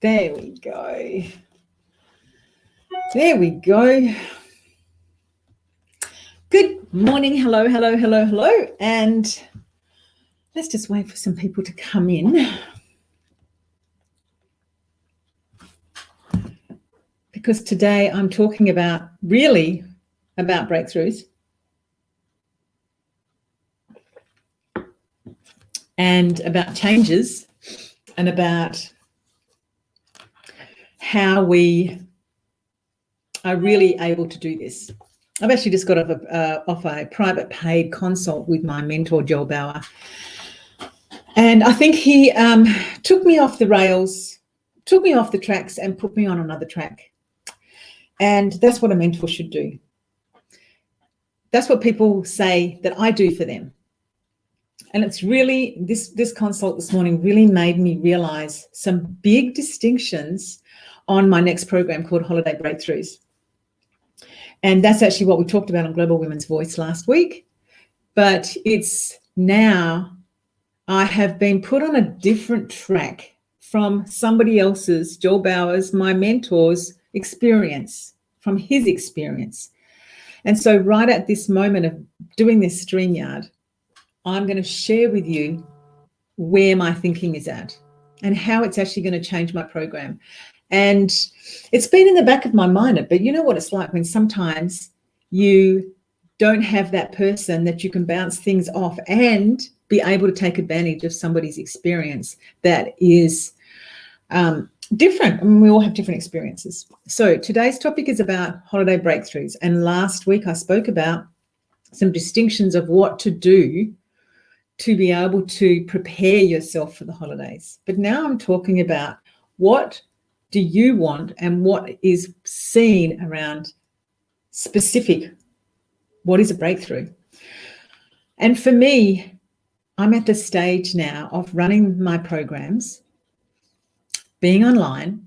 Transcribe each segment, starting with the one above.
There we go. There we go. Good morning. Hello, hello, hello, hello. And let's just wait for some people to come in. Because today I'm talking about breakthroughs and about changes and about how we are really able to do this. I've actually just got off a private paid consult with my mentor, Joel Bauer. And I think he took me off the rails, took me off the tracks and put me on another track. And that's what a mentor should do. That's what people say that I do for them. And it's really, this consult this morning really made me realize some big distinctions on my next program called Holiday Breakthroughs. And that's actually what we talked about on Global Women's Voice last week. But it's now, I have been put on a different track from somebody else's, Joel Bauer's, my mentor's experience, from his experience. And so right at this moment of doing this StreamYard, I'm going to share with you where my thinking is at and how it's actually going to change my program. And it's been in the back of my mind, but you know what it's like when sometimes you don't have that person that you can bounce things off and be able to take advantage of somebody's experience that is different. I mean, we all have different experiences. So today's topic is about holiday breakthroughs. And last week I spoke about some distinctions of what to do to be able to prepare yourself for the holidays. But now I'm talking about what do you want and what is seen around specific, what is a breakthrough? And for me, I'm at the stage now of running my programs, being online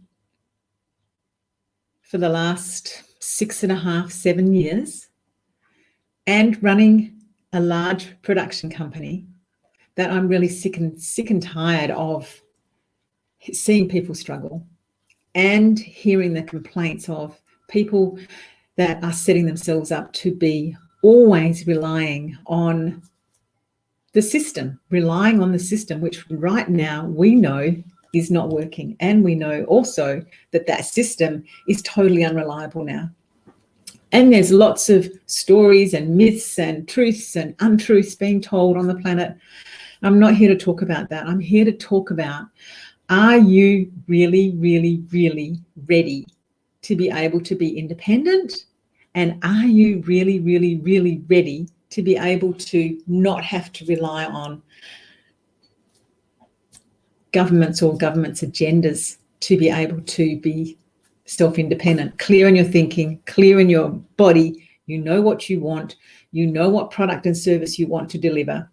for the last 6.5, 7 years, and running a large production company that I'm really sick and tired of seeing people struggle and hearing the complaints of people that are setting themselves up to be always relying on the system, which right now we know is not working. And we know also that that system is totally unreliable now. And there's lots of stories and myths and truths and untruths being told on the planet. I'm not here to talk about that. I'm here to talk about, are you really, really, really ready to be able to be independent? And are you really, really, really ready to be able to not have to rely on governments or government's agendas to be able to be self-independent, clear in your thinking, clear in your body, you know what you want, you know what product and service you want to deliver,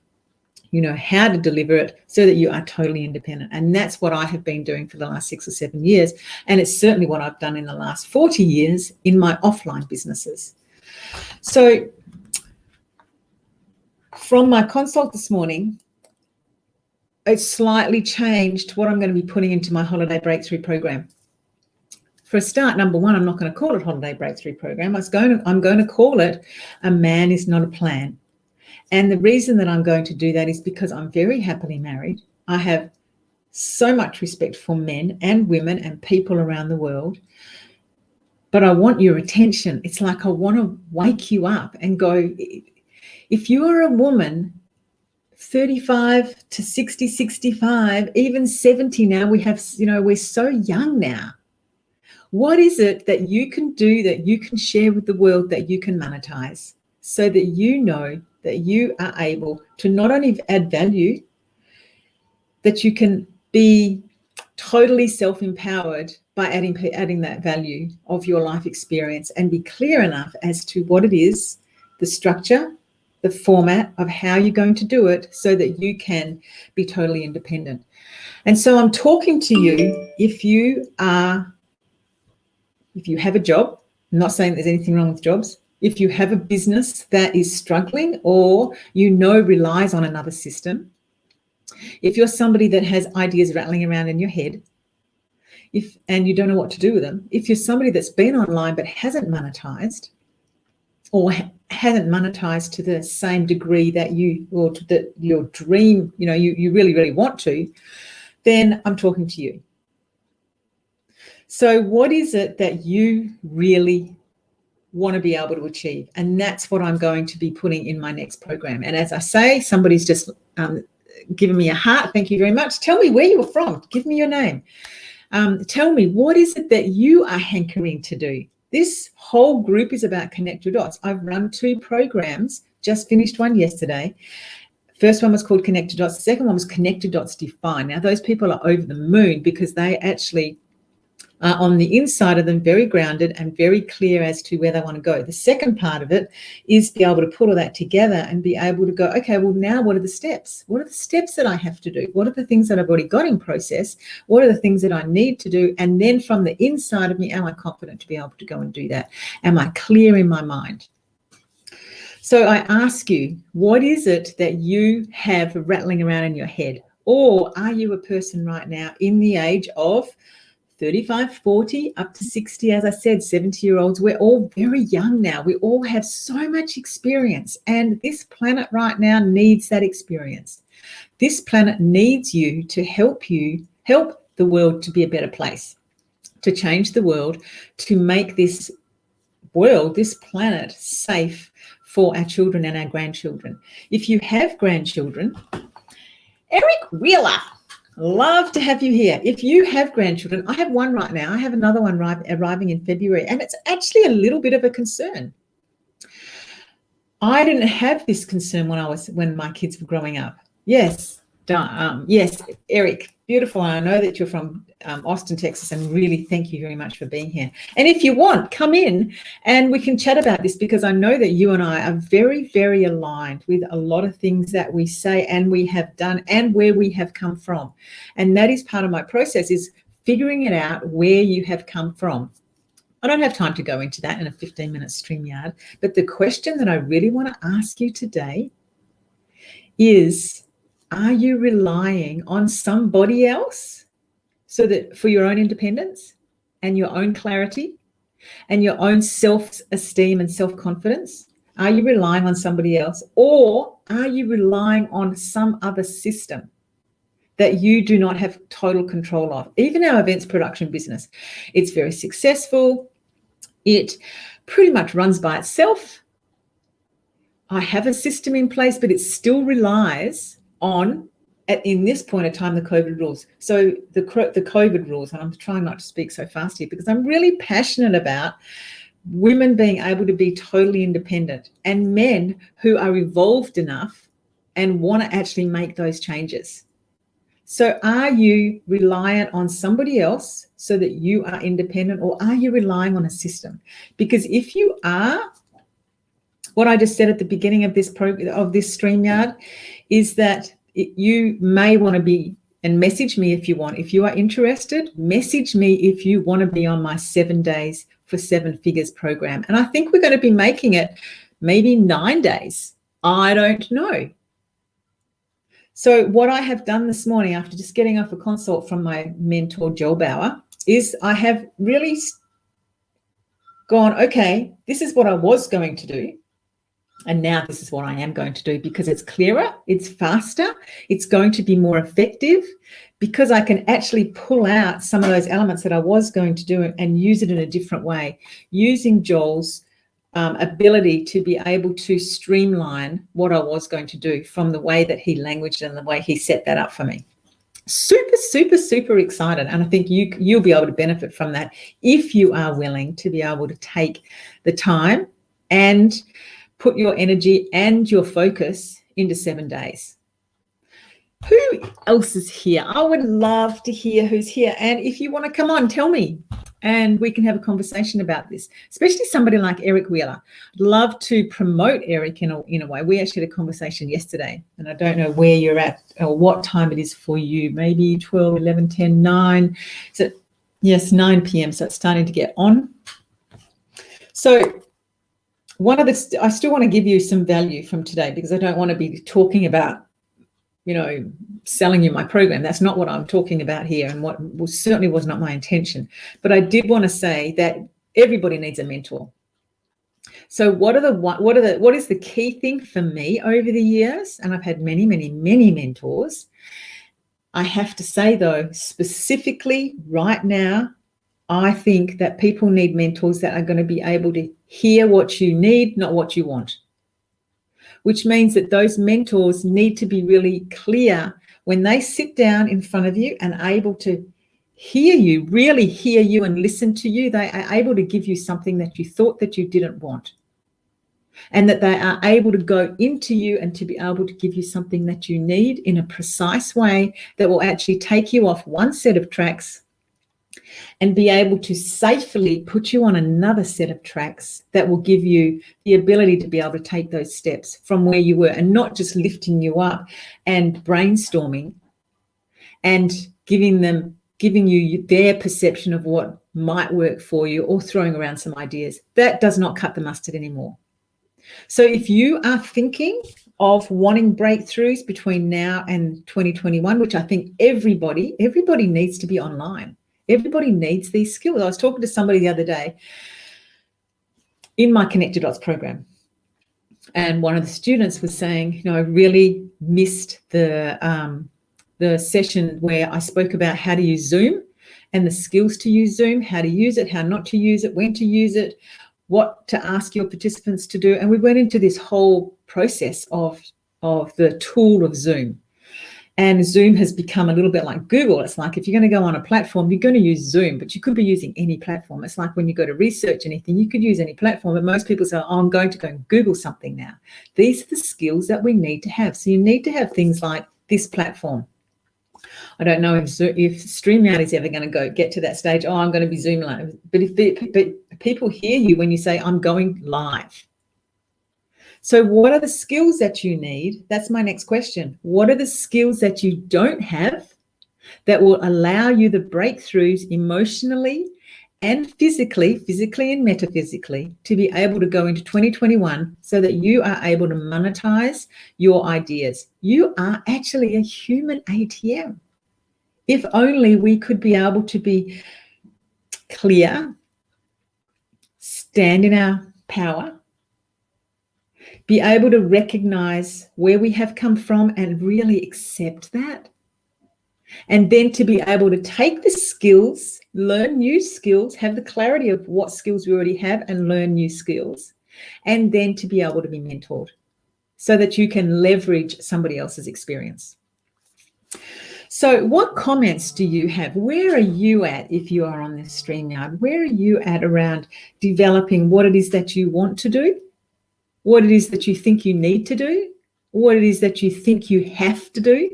you know how to deliver it so that you are totally independent. And that's what I have been doing for the last 6 or 7 years. And it's certainly what I've done in the last 40 years in my offline businesses. So from my consult this morning, it's slightly changed what I'm going to be putting into my Holiday Breakthrough program. For a start, number one, I'm not going to call it Holiday Breakthrough program. I'm going to call it A Man Is Not a Plan. And the reason that I'm going to do that is because I'm very happily married. I have so much respect for men and women and people around the world. But I want your attention. It's like I want to wake you up and go, if you are a woman 35 to 60, 65, even 70 now, we're so young now. What is it that you can do, that you can share with the world, that you can monetize so that you know that you are able to not only add value, that you can be totally self-empowered by adding that value of your life experience and be clear enough as to what it is, the structure, the format of how you're going to do it so that you can be totally independent. And so I'm talking to you if you have a job, I'm not saying there's anything wrong with jobs, if you have a business that is struggling or relies on another system, if you're somebody that has ideas rattling around in your head, and you don't know what to do with them, if you're somebody that's been online but hasn't monetized, or hasn't monetized to the same degree that your dream, you really, really want to, then I'm talking to you. So what is it that you really want to be able to achieve? And that's what I'm going to be putting in my next program. And as I say, somebody's just given me a heart. Thank you very much. Tell me where you're from. Give me your name. Tell me, what is it that you are hankering to do? This whole group is about Connect Your Dots. I've run 2 programs, just finished one yesterday. First one was called Connect Your Dots. The second one was Connect Your Dots Define. Now, those people are over the moon because they actually are on the inside of them very grounded and very clear as to where they want to go. The second part of it is be able to put all that together and be able to go, okay, well, now what are the steps? What are the steps that I have to do? What are the things that I've already got in process? What are the things that I need to do? And then from the inside of me, am I confident to be able to go and do that? Am I clear in my mind? So I ask you, what is it that you have rattling around in your head? Or are you a person right now in the age of 35, 40, up to 60, as I said, 70-year-olds? We're all very young now. We all have so much experience, and this planet right now needs that experience. This planet needs you to help the world to be a better place, to change the world, to make this world, this planet, safe for our children and our grandchildren. If you have grandchildren, Eric Wheeler, love to have you here. If you have grandchildren, I have one right now. I have another one arriving in February, and it's actually a little bit of a concern. I didn't have this concern when my kids were growing up. Yes, yes, Eric, beautiful. I know that you're from Austin, Texas, and really thank you very much for being here. And if you want, come in and we can chat about this, because I know that you and I are very, very aligned with a lot of things that we say and we have done and where we have come from. And that is part of my process, is figuring it out where you have come from. I don't have time to go into that in a 15-minute StreamYard, but the question that I really want to ask you today is, are you relying on somebody else so that for your own independence and your own clarity and your own self-esteem and self-confidence? Are you relying on somebody else, or are you relying on some other system that you do not have total control of? Even our events production business, it's very successful. It pretty much runs by itself. I have a system in place, but it still relies on, in this point of time, the COVID rules. So the COVID rules, and I'm trying not to speak so fast here because I'm really passionate about women being able to be totally independent, and men who are evolved enough and want to actually make those changes. So are you reliant on somebody else so that you are independent, or are you relying on a system? Because if you are, what I just said at the beginning of this StreamYard is that you may want to be, and message me if you want. If you are interested, message me if you want to be on my 7 days for 7 figures program. And I think we're going to be making it maybe 9 days. I don't know. So what I have done this morning, after just getting off a consult from my mentor, Joel Bauer, is I have really gone, okay, this is what I was going to do. And now this is what I am going to do, because it's clearer, it's faster, it's going to be more effective, because I can actually pull out some of those elements that I was going to do and use it in a different way, using Joel's ability to be able to streamline what I was going to do from the way that he languaged and the way he set that up for me. Super, super, super excited. And I think you'll be able to benefit from that if you are willing to be able to take the time and put your energy and your focus into 7 days. Who else is here? I would love to hear who's here. And if you want to come on, tell me, and we can have a conversation about this, especially somebody like Eric Wheeler. I'd love to promote Eric in a way. We actually had a conversation yesterday, and I don't know where you're at or what time it is for you, maybe 12, 11, 10, 9. So yes, 9 p.m. So it's starting to get on. So I still want to give you some value from today, because I don't want to be talking about selling you my program. That's not what I'm talking about here, and what certainly was not my intention. But I did want to say that everybody needs a mentor. So what is the key thing for me over the years? And I've had many, many, many mentors. I have to say, though, specifically right now, I think that people need mentors that are going to be able to hear what you need, not what you want. Which means that those mentors need to be really clear when they sit down in front of you and able to hear you, really hear you and listen to you. They are able to give you something that you thought that you didn't want. And that they are able to go into you and to be able to give you something that you need in a precise way that will actually take you off one set of tracks and be able to safely put you on another set of tracks that will give you the ability to be able to take those steps from where you were, and not just lifting you up and brainstorming and giving you their perception of what might work for you, or throwing around some ideas. That does not cut the mustard anymore. So if you are thinking of wanting breakthroughs between now and 2021, which I think everybody needs to be online. Everybody needs these skills. I was talking to somebody the other day in my Connect Your Dots program, and one of the students was saying, I really missed the session where I spoke about how to use Zoom and the skills to use Zoom, how to use it, how not to use it, when to use it, what to ask your participants to do. And we went into this whole process of the tool of Zoom. And Zoom has become a little bit like Google. It's like if you're going to go on a platform, you're going to use Zoom, but you could be using any platform. It's like when you go to research anything, you could use any platform, but most people say, I'm going to go and Google something now. These are the skills that we need to have. So you need to have things like this platform. I don't know if StreamYard is ever going to get to that stage. I'm going to be Zoom live. But if people hear you when you say, I'm going live. So what are the skills that you need? That's my next question. What are the skills that you don't have that will allow you the breakthroughs emotionally and physically and metaphysically to be able to go into 2021 so that you are able to monetize your ideas? You are actually a human ATM. If only we could be able to be clear, stand in our power, be able to recognize where we have come from and really accept that. And then to be able to take the skills, learn new skills, have the clarity of what skills we already have and learn new skills. And then to be able to be mentored so that you can leverage somebody else's experience. So what comments do you have? Where are you at if you are on this StreamYard? Where are you at around developing what it is that you want to do, what it is that you think you need to do, what it is that you think you have to do?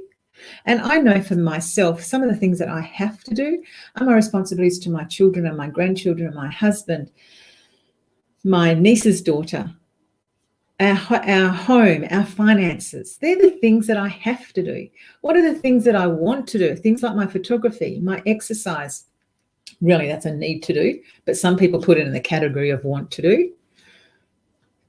And I know for myself, some of the things that I have to do are my responsibilities to my children and my grandchildren and my husband, my niece's daughter, our home, our finances. They're the things that I have to do. What are the things that I want to do? Things like my photography, my exercise. Really, that's a need to do, but some people put it in the category of want to do.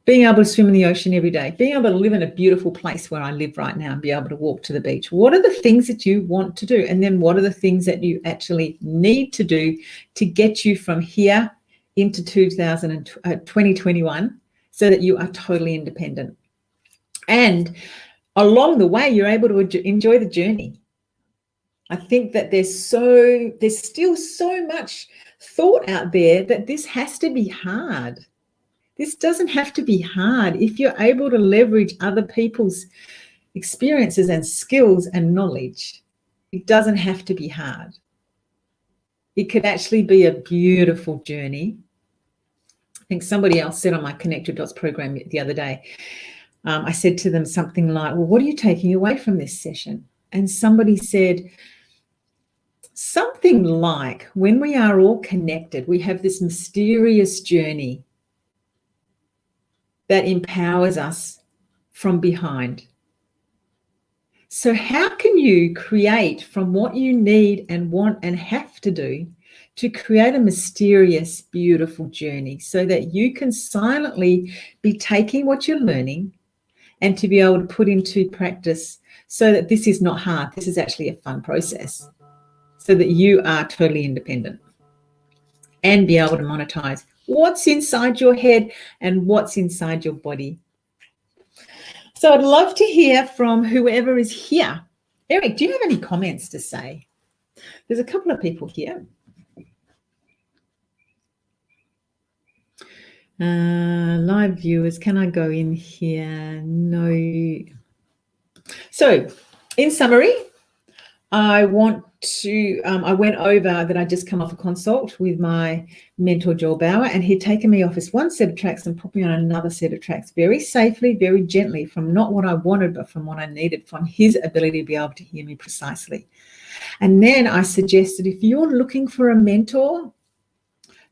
Being able to swim in the ocean every day, being able to live in a beautiful place where I live right now and be able to walk to the beach. What are the things that you want to do? And then what are the things that you actually need to do to get you from here into 2021 so that you are totally independent? And along the way, you're able to enjoy the journey. I think that there's still so much thought out there that this has to be hard. This doesn't have to be hard if you're able to leverage other people's experiences and skills and knowledge. It doesn't have to be hard. It could actually be a beautiful journey. I think somebody else said on my Connect Your Dots program the other day, I said to them something like, well, what are you taking away from this session? And somebody said something like, when we are all connected, we have this mysterious journey that empowers us from behind. So how can you create from what you need and want and have to do to create a mysterious, beautiful journey so that you can silently be taking what you're learning and to be able to put into practice so that this is not hard. This is actually a fun process so that you are totally independent and be able to monetize what's inside your head and what's inside your body. So I'd love to hear from whoever is here. Eric, do you have any comments to say? There's a couple of people here. Live viewers, can I go in here? No. So in summary, I went over that I just come off a consult with my mentor, Joel Bauer, and he'd taken me off this one set of tracks and put me on another set of tracks very safely, very gently, from not what I wanted, but from what I needed, from his ability to be able to hear me precisely. And then I suggested, if you're looking for a mentor,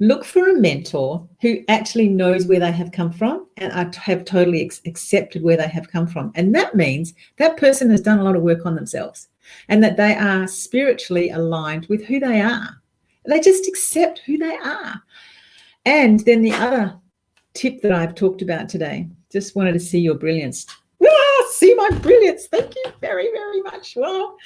look for a mentor who actually knows where they have come from and have totally accepted where they have come from. And that means that person has done a lot of work on themselves and that they are spiritually aligned with who they are. They just accept who they are. And then the other tip that I've talked about today, just wanted to see your brilliance. See my brilliance. Thank you very, very much. Wow.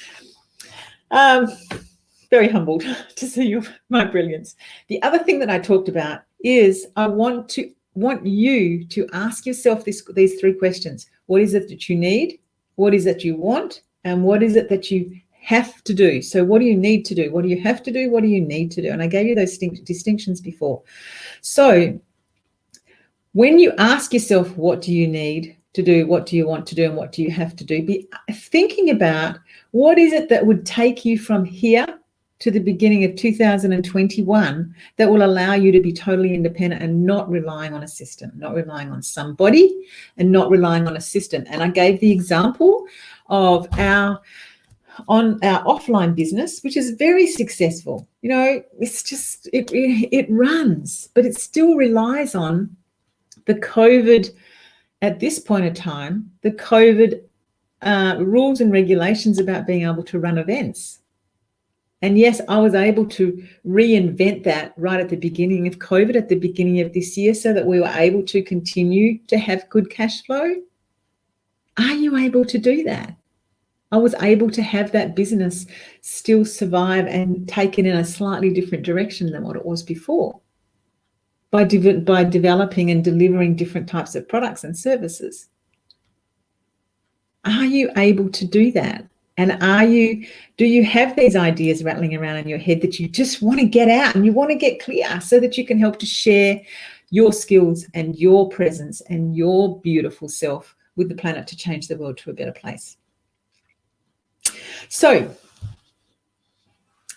Very humbled to see my brilliance. The other thing that I talked about is I want you to ask yourself these three questions. What is it that you need? What is it that you want? And what is it that you have to do? So what do you need to do? What do you have to do? What do you need to do? And I gave you those distinctions before. So when you ask yourself, what do you need to do? What do you want to do? And what do you have to do? Be thinking about what is it that would take you from here to the beginning of 2021 that will allow you to be totally independent and not relying on a system, not relying on somebody and not relying on a system. And I gave the example of our offline business, which is very successful. You know, it's just, it runs, but it still relies on the COVID, at this point in time, the COVID rules and regulations about being able to run events. And yes, I was able to reinvent that right at the beginning of COVID, at the beginning of this year, so that we were able to continue to have good cash flow. Are you able to do that? I was able to have that business still survive and take it in a slightly different direction than what it was before by developing and delivering different types of products and services. Are you able to do that? And do you have these ideas rattling around in your head that you just want to get out and you want to get clear so that you can help to share your skills and your presence and your beautiful self with the planet to change the world to a better place? So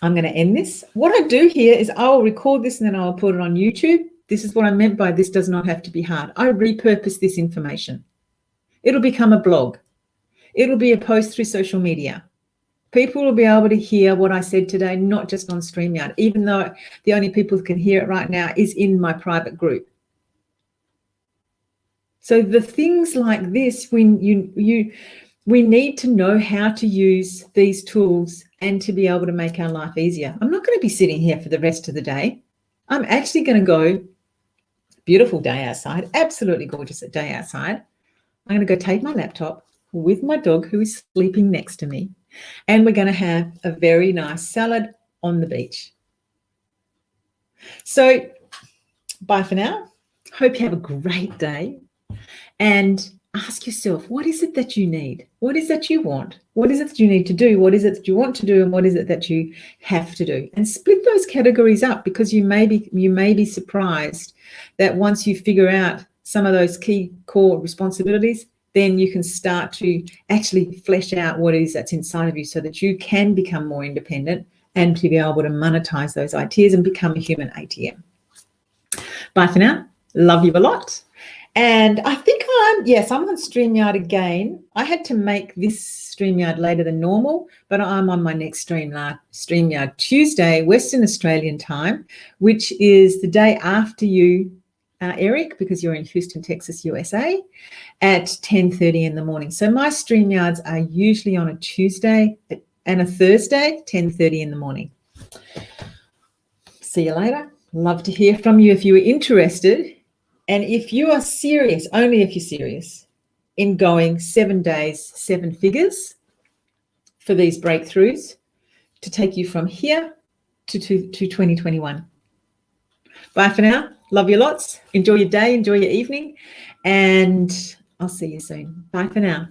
I'm going to end this. What I do here is I'll record this and then I'll put it on YouTube. This is what I meant by this does not have to be hard. I repurpose this information. It'll become a blog. It'll be a post through social media. People will be able to hear what I said today, not just on StreamYard, even though the only people who can hear it right now is in my private group. So the things like this, we need to know how to use these tools and to be able to make our life easier. I'm not going to be sitting here for the rest of the day. I'm actually going to go, beautiful day outside, absolutely gorgeous day outside. I'm going to go take my laptop with my dog who is sleeping next to me, and we're going to have a very nice salad on the beach. So bye for now. Hope you have a great day, and ask yourself, what is it that you need? What is it that you want? What is it that you need to do? What is it that you want to do? And what is it that you have to do? And split those categories up, because you may be surprised that once you figure out some of those key core responsibilities, then you can start to actually flesh out what it is that's inside of you so that you can become more independent and to be able to monetize those ideas and become a human ATM. Bye for now. Love you a lot. And I think I'm on StreamYard again. I had to make this StreamYard later than normal, but I'm on my next StreamYard Tuesday, Western Australian time, which is the day after you, Eric, because you're in Houston, Texas, USA, at 10:30 in the morning. So my StreamYards are usually on a Tuesday and a Thursday, 10:30 in the morning. See you later. Love to hear from you if you are interested. And if you are serious, only if you're serious, in going 7 days, 7 figures for these breakthroughs to take you from here to 2021. Bye for now. Love you lots. Enjoy your day. Enjoy your evening. And I'll see you soon. Bye for now.